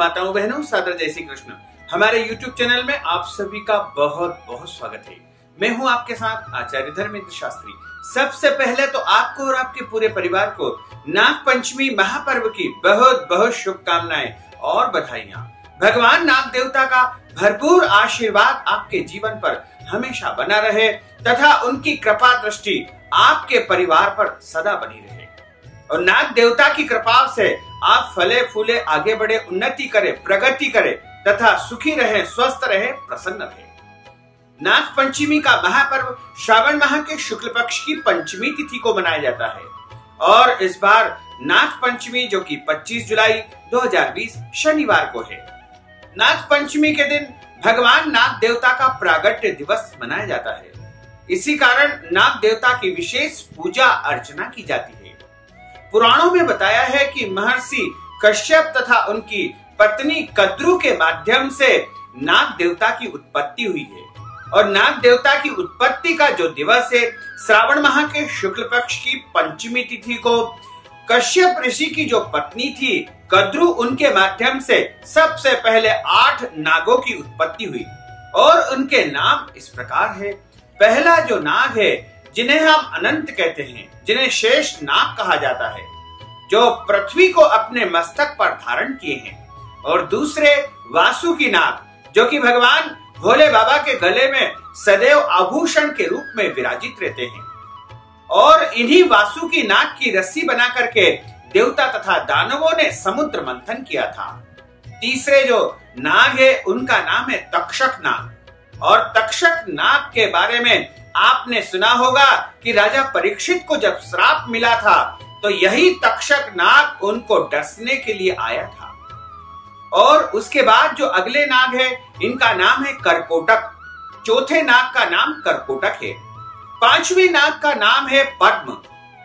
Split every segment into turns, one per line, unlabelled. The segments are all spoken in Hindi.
माताओं बहनों, सादर जय श्री कृष्ण। हमारे YouTube चैनल में आप सभी का बहुत बहुत स्वागत है। मैं हूं आपके साथ आचार्य धर्मेंद्र शास्त्री। सबसे पहले तो आपको और आपके पूरे परिवार को नाग पंचमी महापर्व की बहुत बहुत शुभकामनाएं और बधाइयां। भगवान नाग देवता का भरपूर आशीर्वाद आपके जीवन पर हमेशा बना रहे तथा उनकी कृपा दृष्टि आपके परिवार पर सदा बनी रहे और नाग देवता की कृपा से आप फले फूले आगे बढ़े, उन्नति करें, प्रगति करें तथा सुखी रहे, स्वस्थ रहे, प्रसन्न रहे। नाग पंचमी का महापर्व श्रावण माह के शुक्ल पक्ष की पंचमी तिथि को मनाया जाता है और इस बार नाग पंचमी जो कि 25 जुलाई 2020 शनिवार को है। नाग पंचमी के दिन भगवान नाग देवता का प्रागट्य दिवस मनाया जाता है। इसी कारण नाग देवता की विशेष पूजा अर्चना की जाती है। पुराणों में बताया है कि महर्षि कश्यप तथा उनकी पत्नी कद्रु के माध्यम से नाग देवता की उत्पत्ति हुई है और नाग देवता की उत्पत्ति का जो दिवस है श्रावण माह के शुक्ल पक्ष की पंचमी तिथि को कश्यप ऋषि की जो पत्नी थी कद्रु, उनके माध्यम से सबसे पहले 8 नागों की उत्पत्ति हुई और उनके नाम इस प्रकार है। पहला जो नाग है जिन्हें हम अनंत कहते हैं, जिन्हें शेष नाग कहा जाता है, जो पृथ्वी को अपने मस्तक पर धारण किए हैं, और दूसरे वासुकी नाग जो कि भगवान भोले बाबा के गले में सदैव आभूषण के रूप में विराजित रहते हैं और इन्हीं वासुकी नाग की रस्सी बना करके देवता तथा दानवों ने समुद्र मंथन किया था। तीसरे जो नाग है उनका नाम है तक्षक नाग और तक्षक नाग के बारे में आपने सुना होगा कि राजा परीक्षित को जब श्राप मिला था तो यही तक्षक नाग उनको डसने के लिए आया था। और उसके बाद जो अगले नाग है इनका नाम है करकोटक। चौथे नाग का नाम करकोटक है। पांचवें नाग का नाम है पद्म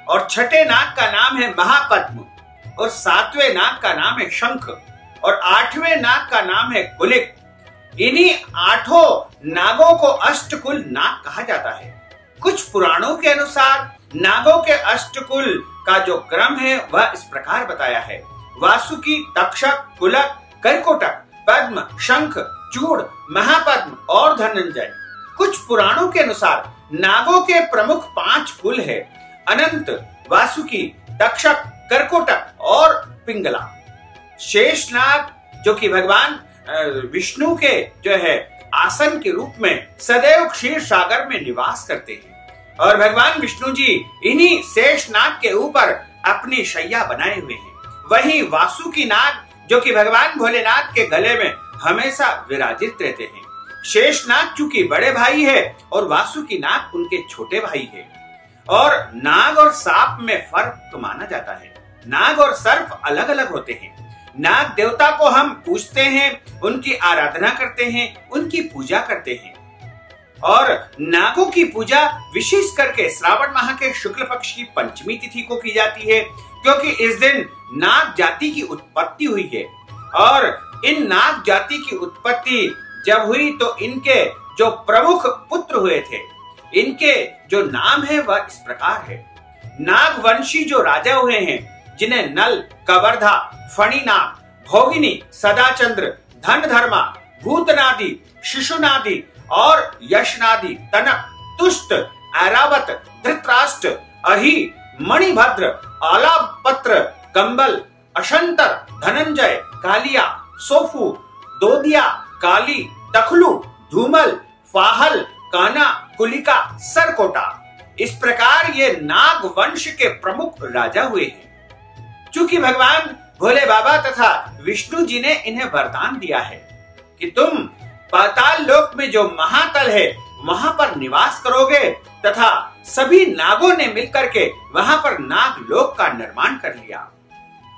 और छठे नाग का नाम है महापद्म और सातवें नाग का नाम है शंख और 8वें नाग का नाम है कुलिक। इन्हीं 8 नागों को अष्टकुल नाग कहा जाता है। कुछ पुराणों के अनुसार नागों के अष्टकुल का जो क्रम है वह इस प्रकार बताया है: वासुकी, तक्षक, कुलक, करकोटक, पद्म, शंख, चूड़, महापद्म और धनंजय। कुछ पुराणों के अनुसार नागों के प्रमुख 5 कुल है: अनंत, वासुकी, तक्षक, करकोटक और पिंगला। शेष नाग जो कि भगवान विष्णु के जो है आसन के रूप में सदैव क्षीर सागर में निवास करते हैं और भगवान विष्णु जी इन्हीं शेष नाग के ऊपर अपनी शैया बनाए हुए हैं। वहीं वासुकी नाग जो कि भगवान भोलेनाथ के गले में हमेशा विराजित रहते हैं। शेष नाग चूंकि बड़े भाई है और वासुकी नाग उनके छोटे भाई है। और नाग और सांप में फर्क तो माना जाता है। नाग और सर्प अलग अलग होते हैं। नाग देवता को हम पूजते हैं, उनकी आराधना करते हैं, उनकी पूजा करते हैं और नागों की पूजा विशेष करके श्रावण माह के शुक्ल पक्ष की पंचमी तिथि को की जाती है क्योंकि इस दिन नाग जाति की उत्पत्ति हुई है और इन नाग जाति की उत्पत्ति जब हुई तो इनके जो प्रमुख पुत्र हुए थे, इनके जो नाम है वह इस प्रकार है। नागवंशी जो राजा हुए हैं जिन्हें नल, कवर्धा, फणिनाग, भोगिनी, सदाचंद्र, धनधर्मा, भूतनादि, शिशुनादि और यशनादि, तनक, तुष्ट, ऐरावत, धृतराष्ट्र, अहि, मणिभद्र, आलापत्र, कंबल, अशंतर, धनंजय, कालिया, सोफू, दोदिया, काली, तखलू, धूमल, फाहल, काना, कुलिका, सरकोटा। इस प्रकार ये नाग वंश के प्रमुख राजा हुए हैं। चूंकि भगवान भोले बाबा तथा विष्णु जी ने इन्हें वरदान दिया है कि तुम पाताल लोक में जो महातल है वहां पर निवास करोगे तथा सभी नागों ने मिलकर के वहां पर नाग लोक का निर्माण कर लिया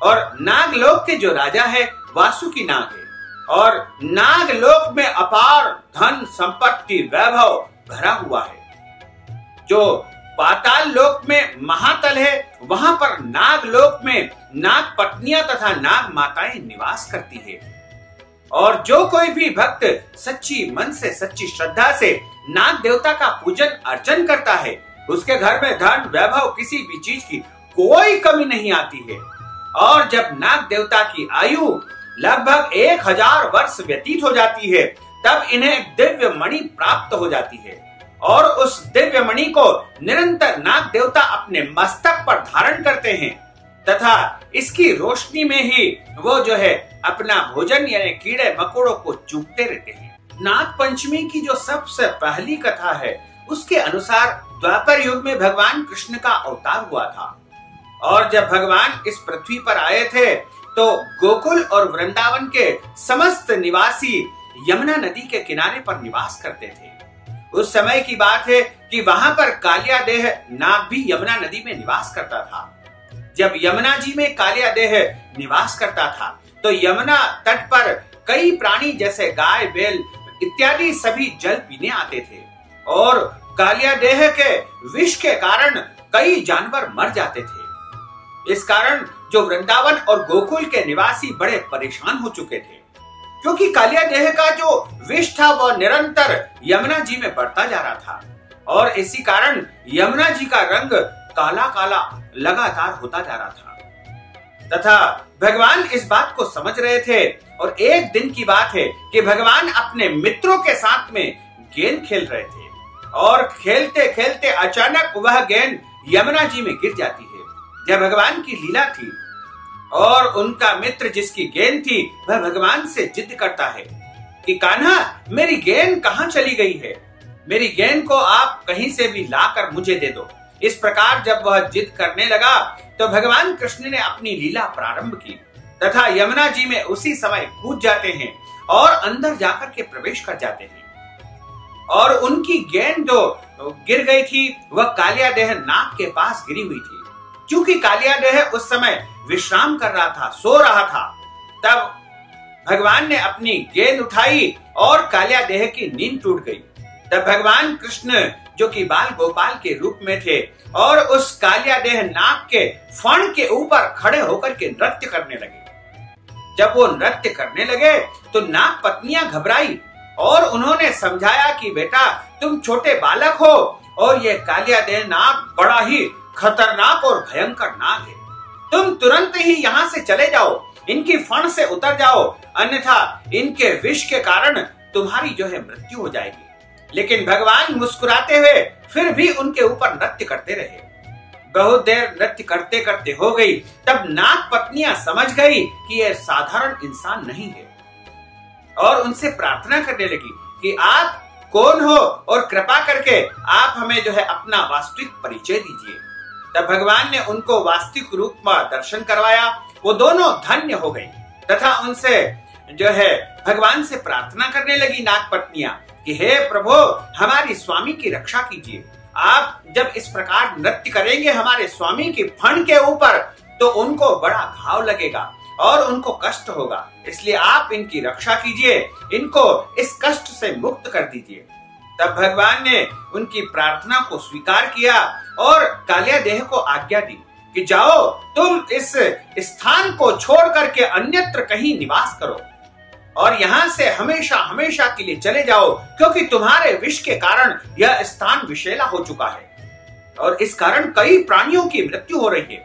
और नाग लोक के जो राजा है वासुकी नाग है और नाग लोक में अपार धन संपत्ति वैभव भरा हुआ है। जो पाताल लोक में महातल है वहां पर नाग लोक में नाग पत्नियां तथा नाग माताएं निवास करती है और जो कोई भी भक्त सच्ची मन से, सच्ची श्रद्धा से नाग देवता का पूजन अर्चन करता है उसके घर में धन, वैभव, किसी भी चीज की कोई कमी नहीं आती है। और जब नाग देवता की आयु लगभग 1000 वर्ष व्यतीत हो जाती है, तब इन्हें दिव्य मणि प्राप्त हो जाती है और उस दिव्य मणि को निरंतर नाग देवता अपने मस्तक पर धारण करते हैं तथा इसकी रोशनी में ही वो जो है अपना भोजन यानी कीड़े मकोड़ों को चूकते रहते हैं। नाग पंचमी की जो सबसे पहली कथा है उसके अनुसार द्वापर युग में भगवान कृष्ण का अवतार हुआ था और जब भगवान इस पृथ्वी पर आए थे तो गोकुल और वृंदावन के समस्त निवासी यमुना नदी के किनारे पर निवास करते थे। उस समय की बात है कि वहां पर कालियादेह नाग भी यमुना नदी में निवास करता था। जब यमुना जी में कालियादेह निवास करता था तो यमुना तट पर कई प्राणी जैसे गाय बैल इत्यादि सभी जल पीने आते थे और कालियादेह के विष के कारण कई जानवर मर जाते थे। इस कारण जो वृंदावन और गोकुल के निवासी बड़े परेशान हो चुके थे क्योंकि कालियादेह का जो विष था वह निरंतर यमुना जी में बढ़ता जा रहा था और इसी कारण यमुना जी का रंग काला काला लगातार होता जा रहा था तथा भगवान इस बात को समझ रहे थे और एक दिन की बात है कि भगवान अपने मित्रों के साथ में गेंद खेल रहे थे और खेलते खेलते अचानक वह गेंद यमुना जी में गिर जाती है। यह भगवान की लीला थी और उनका मित्र जिसकी गेंद थी वह भगवान से जिद करता है कि कान्हा मेरी गेंद कहाँ चली गई है, मेरी गेंद को आप कहीं से भी लाकर मुझे दे दो। इस प्रकार जब वह जिद करने लगा तो भगवान कृष्ण ने अपनी लीला प्रारंभ की तथा यमुना जी में उसी समय कूद जाते हैं और अंदर जाकर के प्रवेश कर जाते हैं और उनकी गेंद जो गिर गई थी वह कालियादेह नाग के पास गिरी हुई थी। क्योंकि कालियादेह उस समय विश्राम कर रहा था, सो रहा था, तब भगवान ने अपनी गेंद उठाई और कालियादेह की नींद टूट गई। तब भगवान कृष्ण जो कि बाल गोपाल के रूप में थे और उस कालियादेह नाग के फण के ऊपर खड़े होकर के नृत्य करने लगे। जब वो नृत्य करने लगे तो नाग पत्नियां घबराई और उन्होंने समझाया कि बेटा तुम छोटे बालक हो और ये कालियादेह नाग बड़ा ही खतरनाक और भयंकर नाग है, तुम तुरंत ही यहाँ से चले जाओ, इनकी फण से उतर जाओ, अन्यथा इनके विष के कारण तुम्हारी जो है मृत्यु हो जाएगी। लेकिन भगवान मुस्कुराते हुए फिर भी उनके ऊपर नृत्य करते रहे। बहुत देर नृत्य करते करते हो गई, तब नाग पत्नियां समझ गई कि यह साधारण इंसान नहीं है और उनसे प्रार्थना करने लगी कि आप कौन हो और कृपा करके आप हमें जो है अपना वास्तविक परिचय दीजिए। तब भगवान ने उनको वास्तविक रूप में दर्शन करवाया। वो दोनों धन्य हो गई तथा उनसे जो है भगवान से प्रार्थना करने लगी नाग पत्नियां कि हे प्रभु हमारी स्वामी की रक्षा कीजिए, आप जब इस प्रकार नृत्य करेंगे हमारे स्वामी की फण के ऊपर तो उनको बड़ा घाव लगेगा और उनको कष्ट होगा, इसलिए आप इनकी रक्षा कीजिए, इनको इस कष्ट से मुक्त कर दीजिए। तब भगवान ने उनकी प्रार्थना को स्वीकार किया और कालियादेह को आज्ञा दी कि जाओ तुम इस स्थान को छोड़ करके अन्यत्र कहीं निवास करो और यहाँ से हमेशा हमेशा के लिए चले जाओ, क्योंकि तुम्हारे विष के कारण यह स्थान विषैला हो चुका है और इस कारण कई प्राणियों की मृत्यु हो रही है।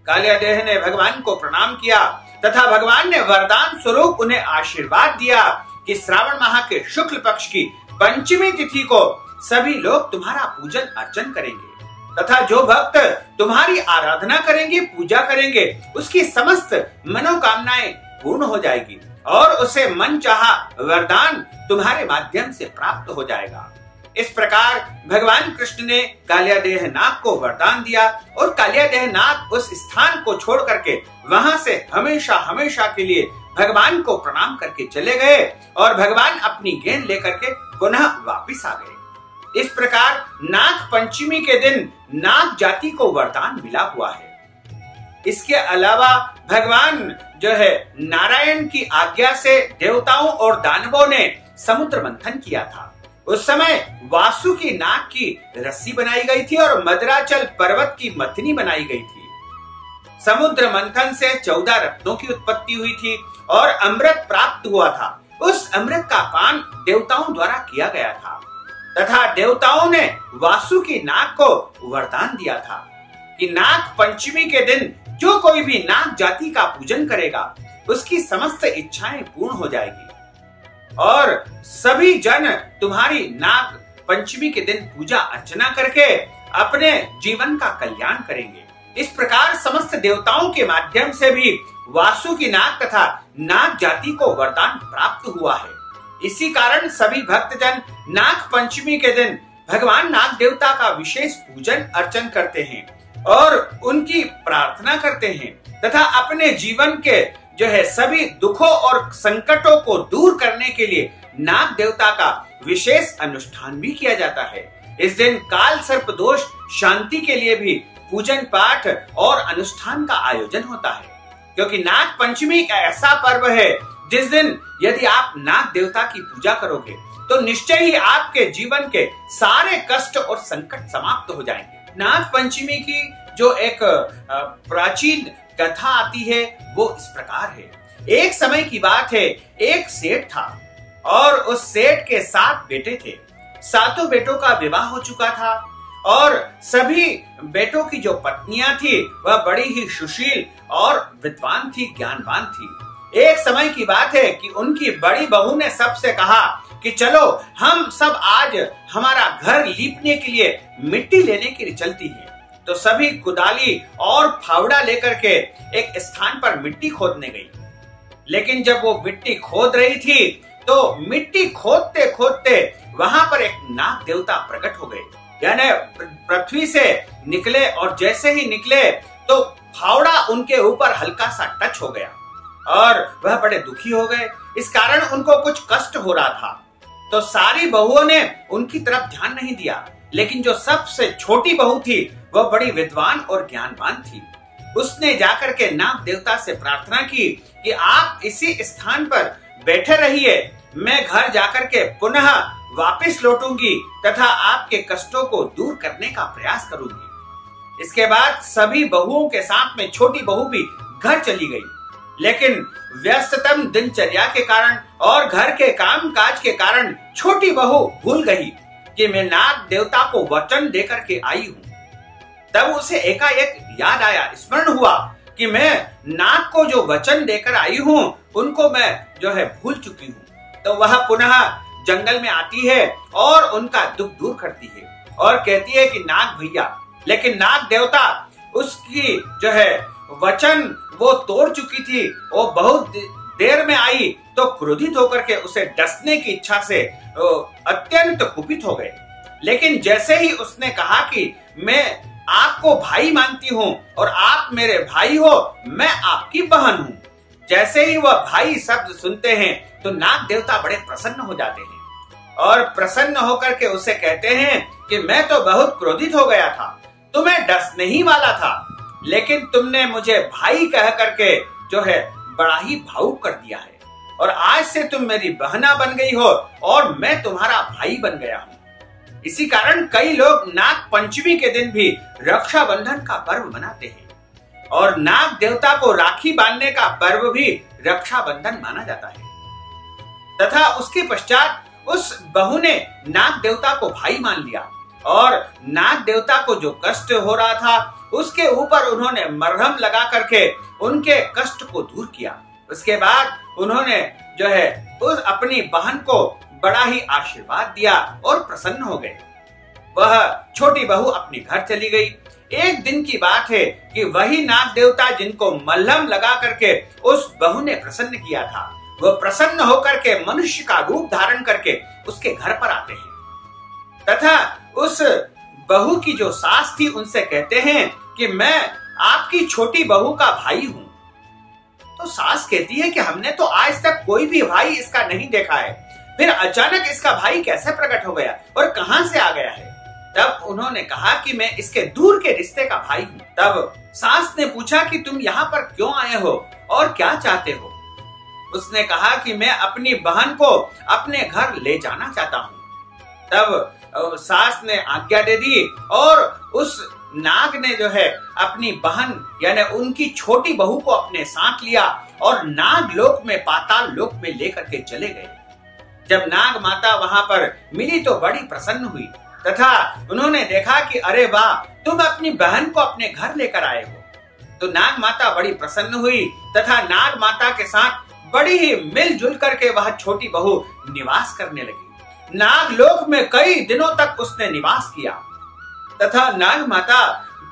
कालियादेह ने भगवान को प्रणाम किया तथा भगवान ने वरदान स्वरूप उन्हें आशीर्वाद दिया कि श्रावण माह के शुक्ल पक्ष की पंचमी तिथि को सभी लोग तुम्हारा पूजन अर्चन करेंगे तथा जो भक्त तुम्हारी आराधना करेंगे, पूजा करेंगे, उसकी समस्त मनोकामनाएं पूर्ण हो जाएगी और उसे मनचाहा वरदान तुम्हारे माध्यम से प्राप्त हो जाएगा। इस प्रकार भगवान कृष्ण ने कालियादेह नाग को वरदान दिया और कालियादेह नाग उस स्थान को छोड़ करके वहां से हमेशा हमेशा के लिए भगवान को प्रणाम करके चले गए और भगवान अपनी गेंद लेकर के पुनः वापिस आ गए। इस प्रकार नाग पंचमी के दिन नाग जाति को वरदान मिला हुआ है। इसके अलावा भगवान जो है नारायण की आज्ञा से देवताओं और दानवों ने समुद्र मंथन किया था। उस समय वासुकी नाग की रस्सी बनाई गई थी और मदराचल पर्वत की मथनी बनाई गई थी। समुद्र मंथन से 14 रत्नों की उत्पत्ति हुई थी और अमृत प्राप्त हुआ था। उस अमृत का पान देवताओं द्वारा किया गया था तथा देवताओं ने वासुकी नाग को वरदान दिया था कि नाग पंचमी के दिन जो कोई भी नाग जाति का पूजन करेगा उसकी समस्त इच्छाएं पूर्ण हो जाएगी और सभी जन तुम्हारी नाग पंचमी के दिन पूजा अर्चना करके अपने जीवन का कल्याण करेंगे। इस प्रकार समस्त देवताओं के माध्यम से भी वासुकी नाग तथा नाग जाति को वरदान प्राप्त हुआ है। इसी कारण सभी भक्तजन नाग पंचमी के दिन भगवान नाग देवता का विशेष पूजन अर्चन करते हैं और उनकी प्रार्थना करते हैं तथा अपने जीवन के सभी दुखों और संकटों को दूर करने के लिए नाग देवता का विशेष अनुष्ठान भी किया जाता है। इस दिन काल सर्प दोष शांति के लिए भी पूजन पाठ और अनुष्ठान का आयोजन होता है, क्योंकि नाग पंचमी एक ऐसा पर्व है जिस दिन यदि आप नाग देवता की पूजा करोगे तो निश्चय ही आपके जीवन के सारे कष्ट और संकट समाप्त हो जाएंगे। नाग पंचमी की जो एक प्राचीन कथा आती है वो इस प्रकार है। एक समय की बात है, एक सेठ था और उस सेठ के 7 बेटे थे। 7 बेटों का विवाह हो चुका था और सभी बेटों की जो पत्नियां थी वह बड़ी ही सुशील और विद्वान थी, ज्ञानवान थी। एक समय की बात है कि उनकी बड़ी बहू ने सबसे कहा कि चलो हम सब आज हमारा घर लीपने के लिए मिट्टी लेने के लिए चलती है। तो सभी कुदाली और फावड़ा लेकर के एक स्थान पर मिट्टी खोदने गई। लेकिन जब वो मिट्टी खोद रही थी तो मिट्टी खोदते खोदते वहां पर एक नाग देवता प्रकट हो गए, यानी पृथ्वी से निकले और जैसे ही निकले तो फावड़ा उनके ऊपर हल्का सा टच हो गया और वह बड़े दुखी हो गए। इस कारण उनको कुछ कष्ट हो रहा था। तो सारी बहुओं ने उनकी तरफ ध्यान नहीं दिया, लेकिन जो सबसे छोटी बहू थी वह बड़ी विद्वान और ज्ञानवान थी। उसने जाकर के नाग देवता से प्रार्थना की कि आप इसी स्थान पर बैठे रहिए, मैं घर जाकर के पुनः वापस लौटूंगी तथा आपके कष्टों को दूर करने का प्रयास करूंगी। इसके बाद सभी बहुओं के साथ में छोटी बहू भी घर चली गई, लेकिन व्यस्ततम दिनचर्या के कारण और घर के काम काज के कारण छोटी बहू भूल गई कि मैं नाग देवता को वचन देकर के आई हूँ। तब उसे एकाएक याद आया, स्मरण हुआ कि मैं नाग को जो वचन देकर आई हूँ उनको मैं भूल चुकी हूँ। तो वह पुनः जंगल में आती है और उनका दुख दूर करती है और कहती है कि नाग भैया, लेकिन नाग देवता उसकी वचन वो तोड़ चुकी थी। वो बहुत देर में आई तो क्रोधित होकर के उसे डसने की इच्छा से अत्यंत कुपित हो गए। लेकिन जैसे ही उसने कहा कि मैं आपको भाई मानती हूँ और आप मेरे भाई हो, मैं आपकी बहन हूँ, जैसे ही वह भाई शब्द सुनते हैं तो नाग देवता बड़े प्रसन्न हो जाते हैं और प्रसन्न होकर के उसे कहते हैं कि मैं तो बहुत क्रोधित हो गया था, तुम्हें डसने ही वाला था, लेकिन तुमने मुझे भाई कह करके बड़ा ही भावुक कर दिया है और आज से तुम मेरी बहना बन गई हो और मैं तुम्हारा भाई बन गया हूँ। इसी कारण कई लोग नाग पंचमी के दिन भी रक्षाबंधन का पर्व मनाते हैं और नाग देवता को राखी बांधने का पर्व भी रक्षाबंधन माना जाता है। तथा उसके पश्चात उस बहू ने नाग देवता को भाई मान लिया और नाग देवता को जो कष्ट हो रहा था उसके ऊपर उन्होंने मरहम लगा करके उनके कष्ट को दूर किया। उसके बाद उन्होंने उस अपनी बहन को बड़ा ही आशीर्वाद दिया और प्रसन्न हो गए। वह छोटी बहू अपने घर चली गई। एक दिन की बात है कि वही नाग देवता जिनको मल्हम लगा करके उस बहू ने प्रसन्न किया था, वह प्रसन्न होकर के मनुष्य का रूप धारण करके उसके घर पर आते हैं तथा उस बहू की जो सास थी उनसे कहते हैं कि मैं आपकी छोटी बहू का भाई हूँ। तो सास कहती है कि हमने तो आज तक कोई भी भाई इसका नहीं देखा है, फिर अचानक इसका भाई कैसे प्रकट हो गया और कहां से आ गया है। तब उन्होंने कहा कि मैं इसके दूर के रिश्ते का भाई हूँ। तब सास ने पूछा कि तुम यहाँ पर क्यों आए हो और क्या चाहते हो। उसने कहा कि मैं अपनी बहन को अपने घर ले जाना चाहता हूँ। तब सास ने आज्ञा दे दी और उस नाग ने अपनी बहन यानी उनकी छोटी बहू को अपने साथ लिया और नाग लोक में, पाताल लोक में लेकर के चले गए। जब नाग माता वहां पर मिली तो बड़ी प्रसन्न हुई तथा उन्होंने देखा कि अरे वाह, तुम अपनी बहन को अपने घर लेकर आए हो। तो नाग माता बड़ी प्रसन्न हुई तथा नाग माता के साथ बड़ी ही मिलजुल करके वह छोटी बहू निवास करने लगी। नागलोक में कई दिनों तक उसने निवास किया तथा नाग माता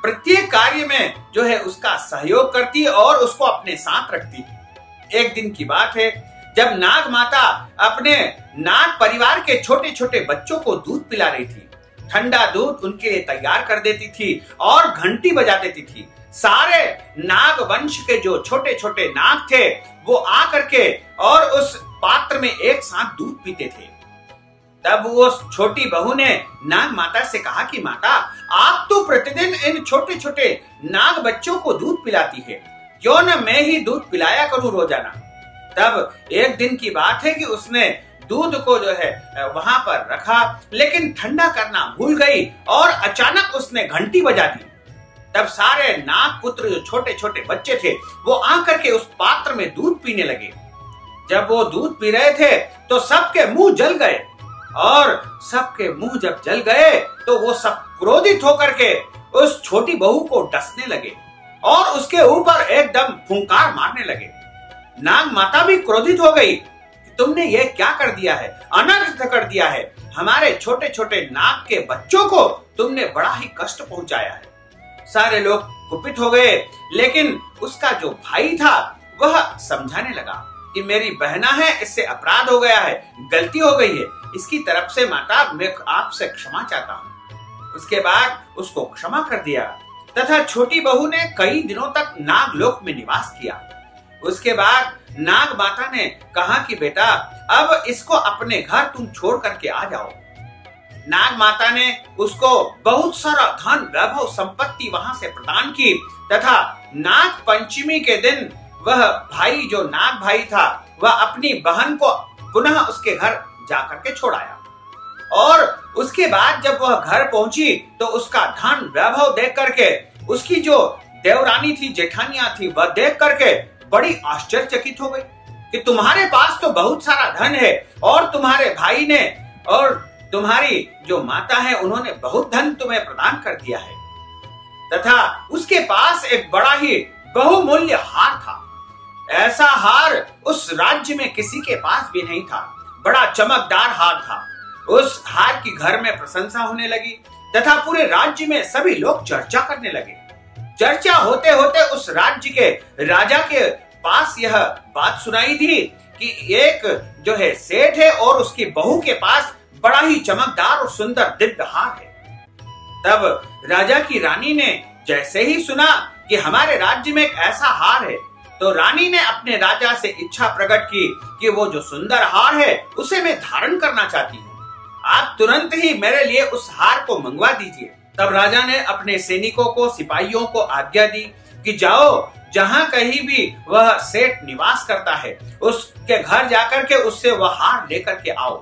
प्रत्येक कार्य में जो है उसका सहयोग करती और उसको अपने साथ रखती। एक दिन की बात है जब नाग माता अपने नाग परिवार के छोटे छोटे बच्चों को दूध पिला रही थी। ठंडा दूध उनके लिए तैयार कर देती थी और घंटी बजा देती थी। सारे नाग वंश के जो छोटे छोटे नाग थे वो आकर के और उस पात्र में एक साथ दूध पीते थे। तब वो छोटी बहू ने नाग माता से कहा कि माता, आप तो प्रतिदिन इन छोटे छोटे नाग बच्चों को दूध पिलाती है, क्यों न मैं ही दूध पिलाया करूं रोजाना। तब एक दिन की बात है कि उसने दूध को जो है वहां पर रखा, लेकिन ठंडा करना भूल गई और अचानक उसने घंटी बजा दी। तब सारे नाग पुत्र जो छोटे छोटे बच्चे थे वो आकर के उस पात्र में दूध पीने लगे। जब वो दूध पी रहे थे तो सबके मुंह जल गए और सबके मुंह जब जल गए तो वो सब क्रोधित होकर के उस छोटी बहू को डसने लगे और उसके ऊपर एकदम फुंकार मारने लगे। नाग माता भी क्रोधित हो गई, तुमने ये क्या कर दिया है, अनर्थ कर दिया है, हमारे छोटे छोटे नाग के बच्चों को तुमने बड़ा ही कष्ट पहुंचाया है। सारे लोग कुपित हो गए, लेकिन उसका जो भाई था वह समझाने लगा कि मेरी बहना है, इससे अपराध हो गया है, गलती हो गई है, इसकी तरफ से माता मैं आपसे क्षमा चाहता हूँ। उसके बाद उसको क्षमा कर दिया तथा छोटी बहू ने कई दिनों तक नागलोक में निवास किया। उसके बाद नाग माता ने कहा कि बेटा अब इसको अपने घर तुम छोड़ करके आ जाओ। नाग माता ने उसको बहुत सारा धन वैभव संपत्ति वहां से प्रदान की तथा नाग पंचमी के दिन वह भाई जो नाग भाई था वह अपनी बहन को पुनः उसके घर जाकर के छोड़ाया। और उसके बाद जब वह घर पहुंची तो उसका धन वैभव देख करके उसकी जो देवरानी थी, जेठानियां थी, वह देख करके बड़ी आश्चर्यचकित हो गई कि तुम्हारे पास तो बहुत सारा धन है और तुम्हारे भाई ने और तुम्हारी जो माता है उन्होंने बहुत धन तुम्हें प्रदान कर दिया है, तथा उसके पास एक बड़ा ही बहुमूल्य हार था। ऐसा हार उस राज्य में किसी के पास भी नहीं था, बड़ा चमकदार हार था। उस हार की घर में प्रशंसा होने लगी तथा पूरे राज्य में सभी लोग चर्चा करने लगे। चर्चा होते होते उस राज्य के राजा के पास यह बात सुनाई दी कि एक जो है सेठ है और उसकी बहू के पास बड़ा ही चमकदार और सुंदर दिव्य हार है। तब राजा की रानी ने जैसे ही सुना कि हमारे राज्य में एक ऐसा हार है तो रानी ने अपने राजा से इच्छा प्रकट की कि वो जो सुंदर हार है उसे मैं धारण करना चाहती हूँ, आप तुरंत ही मेरे लिए उस हार को मंगवा दीजिए। तब राजा ने अपने सैनिकों को, सिपाहियों को आज्ञा दी कि जाओ, जहां कहीं भी वह सेठ निवास करता है उसके घर जाकर के उससे वह हार लेकर के आओ।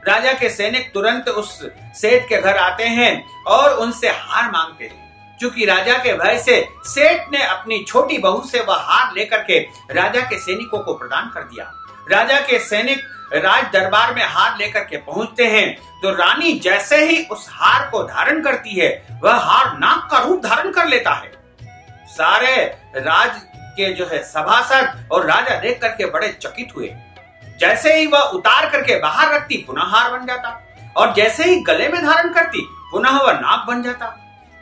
राजा के सैनिक तुरंत उस सेठ के घर आते हैं और उनसे हार मांगते हैं। चूंकि राजा के भय से सेठ ने अपनी छोटी बहू से वह हार लेकर के राजा के सैनिकों को प्रदान कर दिया। राजा के सैनिक राज दरबार में हार लेकर के पहुंचते हैं तो रानी जैसे ही उस हार को धारण करती है वह हार नाग का रूप धारण कर लेता है। सारे राज के जो है सभासद और राजा देख करके बड़े चकित हुए। जैसे ही वह उतार करके बाहर रखती पुनः हार बन जाता और जैसे ही गले में धारण करती पुनः वह नाग बन जाता।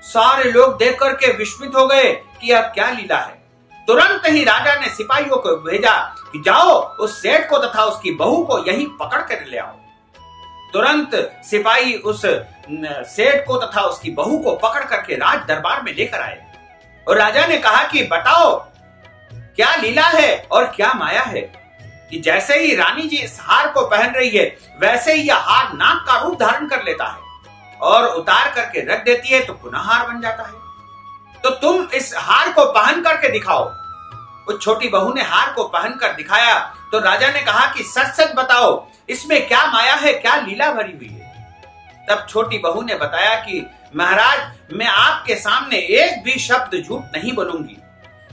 सारे लोग देख करके विस्मित हो गए कि यह क्या लीला है। तुरंत ही राजा ने सिपाहियों को भेजा कि जाओ उस सेठ को तथा उसकी बहू को यहीं पकड़ कर ले आओ। तुरंत सिपाही उस सेठ को तथा उसकी बहू को पकड़ करके राज दरबार में लेकर आए और राजा ने कहा कि बताओ क्या लीला है और क्या माया है कि जैसे ही रानी जी इस हार को पहन रही है वैसे ही यह हार नाग का रूप धारण कर लेता है और उतार करके रख देती है तो पुनः हार बन जाता है। तो तुम इस हार को पहन करके दिखाओ। उस छोटी बहू ने हार को पहन कर दिखाया तो राजा ने कहा कि सच सच बताओ इसमें क्या माया है, क्या लीला भरी हुई है। तब छोटी बहू ने बताया कि महाराज मैं आपके सामने एक भी शब्द झूठ नहीं बोलूंगी।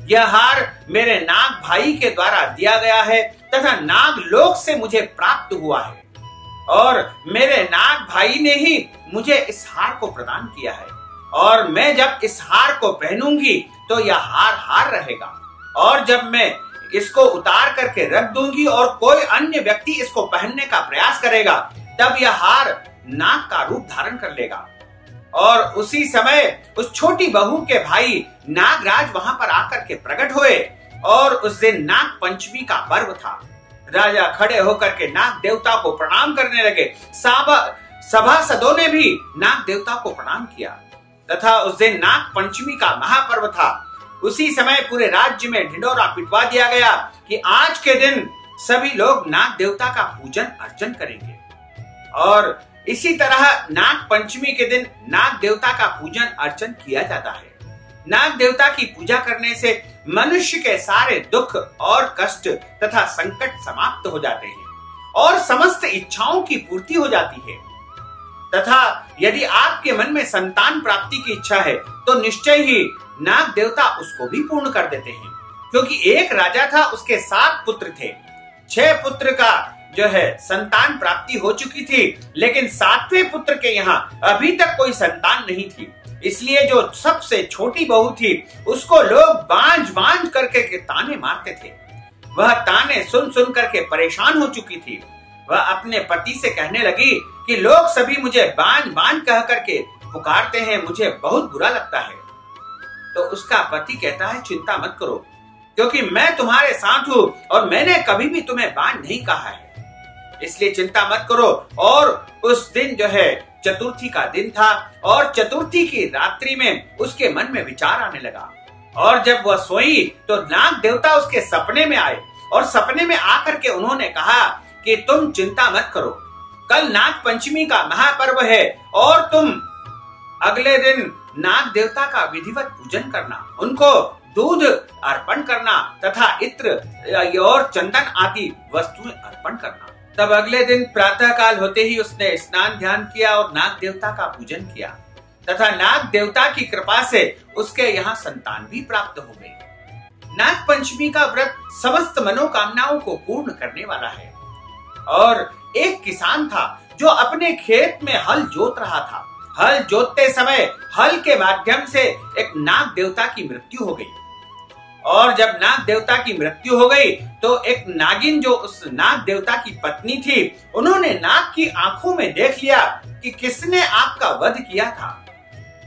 यह हार मेरे नाग भाई के द्वारा दिया गया है तथा नाग लोक से मुझे प्राप्त हुआ है और मेरे नाग भाई ने ही मुझे इस हार को प्रदान किया है। और मैं जब इस हार को पहनूंगी तो यह हार हार रहेगा, और जब मैं इसको उतार करके रख दूंगी और कोई अन्य व्यक्ति इसको पहनने का प्रयास करेगा तब यह हार नाग का रूप धारण कर लेगा। और उसी समय उस छोटी बहू के भाई नागराज वहां पर आकर के प्रकट हुए, और उस दिन नाग पंचमी का पर्व था। राजा खड़े होकर के नाग देवता को प्रणाम करने लगे। सभासदों ने भी नाग देवता को प्रणाम किया, तथा उस दिन नाग पंचमी का महापर्व था। उसी समय पूरे राज्य में ढिंढोरा पिटवा दिया गया कि आज के दिन सभी लोग नाग देवता का पूजन अर्चन करेंगे। और इसी तरह नाग पंचमी के दिन नाग देवता का पूजन अर्चन किया जाता है। नाग देवता की पूजा करने से मनुष्य के सारे दुख और कष्ट तथा संकट समाप्त हो जाते हैं और समस्त इच्छाओं की पूर्ति हो जाती है। तथा यदि आपके मन में संतान प्राप्ति की इच्छा है तो निश्चय ही नाग देवता उसको भी पूर्ण कर देते हैं, क्योंकि एक राजा था, उसके 7 पुत्र थे। 6 पुत्र का जो है संतान प्राप्ति हो चुकी थी, लेकिन 7वें पुत्र के यहाँ अभी तक कोई संतान नहीं थी। इसलिए जो सबसे छोटी बहू थी उसको लोग बांझ बांझ करके के ताने मारते थे। वह ताने सुन सुन करके परेशान हो चुकी थी। वह अपने पति से कहने लगी कि लोग सभी मुझे बांझ बांझ कह करके पुकारते हैं, मुझे बहुत बुरा लगता है। तो उसका पति कहता है, चिंता मत करो, क्योंकि मैं तुम्हारे साथ हूं और मैंने कभी भी तुम्हें बांझ नहीं कहा है, इसलिए चिंता मत करो। और उस दिन जो है चतुर्थी का दिन था, और चतुर्थी की रात्रि में उसके मन में विचार आने लगा, और जब वह सोई तो नाग देवता उसके सपने में आए, और सपने में आकर के उन्होंने कहा कि तुम चिंता मत करो, कल नाग पंचमी का महापर्व है और तुम अगले दिन नाग देवता का विधिवत पूजन करना, उनको दूध अर्पण करना तथा इत्र और चंदन आदि वस्तुएं अर्पण करना। तब अगले दिन प्रातः काल होते ही उसने स्नान ध्यान किया और नाग देवता का पूजन किया, तथा नाग देवता की कृपा से उसके यहाँ संतान भी प्राप्त हो गई। नाग पंचमी का व्रत समस्त मनोकामनाओं को पूर्ण करने वाला है। और एक किसान था जो अपने खेत में हल जोत रहा था। हल जोतते समय हल के माध्यम से एक नाग देवता की मृत्यु हो गई, और जब नाग देवता की मृत्यु हो गई तो एक नागिन जो उस नाग देवता की पत्नी थी, उन्होंने नाग की आंखों में देख लिया कि किसने आपका वध किया था।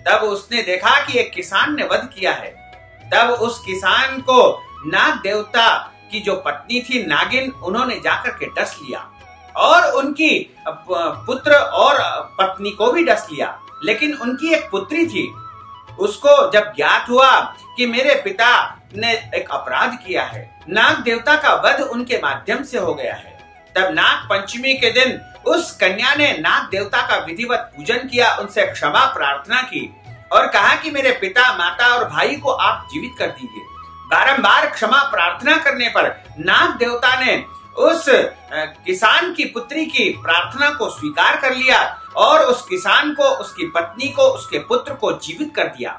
तब उसने देखा कि एक किसान ने वध किया है। तब उस किसान को नाग देवता की जो पत्नी थी नागिन, उन्होंने जाकर के डस लिया और उनकी पुत्र और पत्नी को भी डस लिया। लेकिन उनकी एक पुत्री थी, उसको जब ज्ञात हुआ कि मेरे पिता ने एक अपराध किया है, नाग देवता का वध उनके माध्यम से हो गया है, तब नाग पंचमी के दिन उस कन्या ने नाग देवता का विधिवत पूजन किया, उनसे क्षमा प्रार्थना की और कहा कि मेरे पिता, माता और भाई को आप जीवित कर दीजिए। बारंबार क्षमा प्रार्थना करने पर नाग देवता ने उस किसान की पुत्री की प्रार्थना को स्वीकार कर लिया और उस किसान को, उसकी पत्नी को, उसके पुत्र को जीवित कर दिया।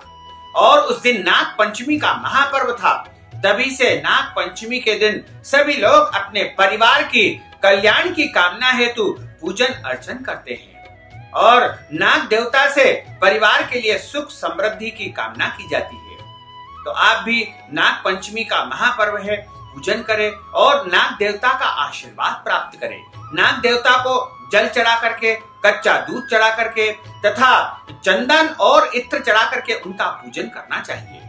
और उस दिन नाग पंचमी का महापर्व था। तभी से नाग पंचमी के दिन सभी लोग अपने परिवार की कल्याण की कामना हेतु पूजन अर्चन करते हैं और नाग देवता से परिवार के लिए सुख समृद्धि की कामना की जाती है। तो आप भी नाग पंचमी का महापर्व है, पूजन करें और नाग देवता का आशीर्वाद प्राप्त करें। नाग देवता को जल चढ़ा करके, कच्चा दूध चढ़ा करके तथा चंदन और इत्र चढ़ा करके उनका पूजन करना चाहिए।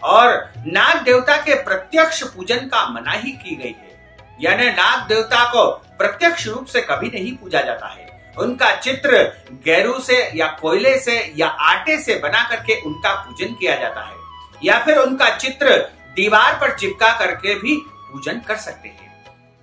और नाग देवता के प्रत्यक्ष पूजन का मनाही की गई है, यानी नाग देवता को प्रत्यक्ष रूप से कभी नहीं पूजा जाता है। उनका चित्र गेरू से या कोयले से या आटे से बना करके उनका पूजन किया जाता है, या फिर उनका चित्र दीवार पर चिपका करके भी पूजन कर सकते हैं।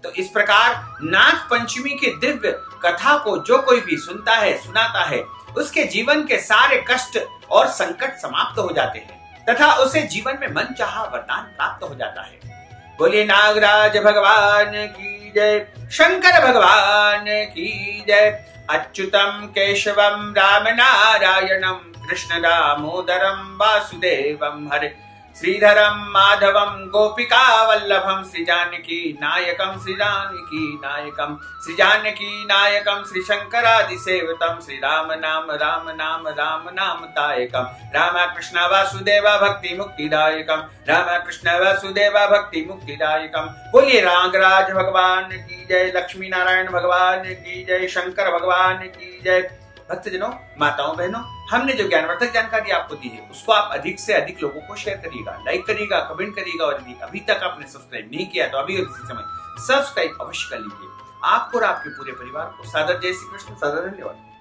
तो इस प्रकार नाग पंचमी की दिव्य कथा को जो कोई भी सुनता है, सुनाता है, उसके जीवन के सारे कष्ट और संकट समाप्त हो जाते हैं तथा उसे जीवन में मनचाहा वरदान प्राप्त हो जाता है। बोलिए नागराज भगवान की जय, शंकर भगवान की जय। अच्युतम केशवम राम नारायणम कृष्ण दामोदरम वासुदेवम हरे, श्रीधरम माधवम गोपिका वल्लभम श्री जानकी नायकम श्री जानकी नायकम श्री शंकरादि सेवतम श्री राम नाम दायकम राम कृष्ण वासुदेव भक्ति मुक्तिदायकम राम कृष्ण वासुदेव भक्ति मुक्तिदायकम। बोलिए रांगराज भगवान की जय, लक्ष्मी नारायण भगवान की जय, शंकर भगवान की जय। भक्तजनों, माताओं, बहनों, हमने जो ज्ञानवर्धक जानकारी आपको दी है उसको आप अधिक से अधिक लोगों को शेयर करिएगा, लाइक करिएगा, कमेंट करिएगा और यदि अभी तक आपने सब्सक्राइब नहीं किया तो अभी इसी समय सब्सक्राइब अवश्य कर लीजिए। आपको और आपके पूरे परिवार को सादर जय श्री कृष्ण, सादर धन्यवाद।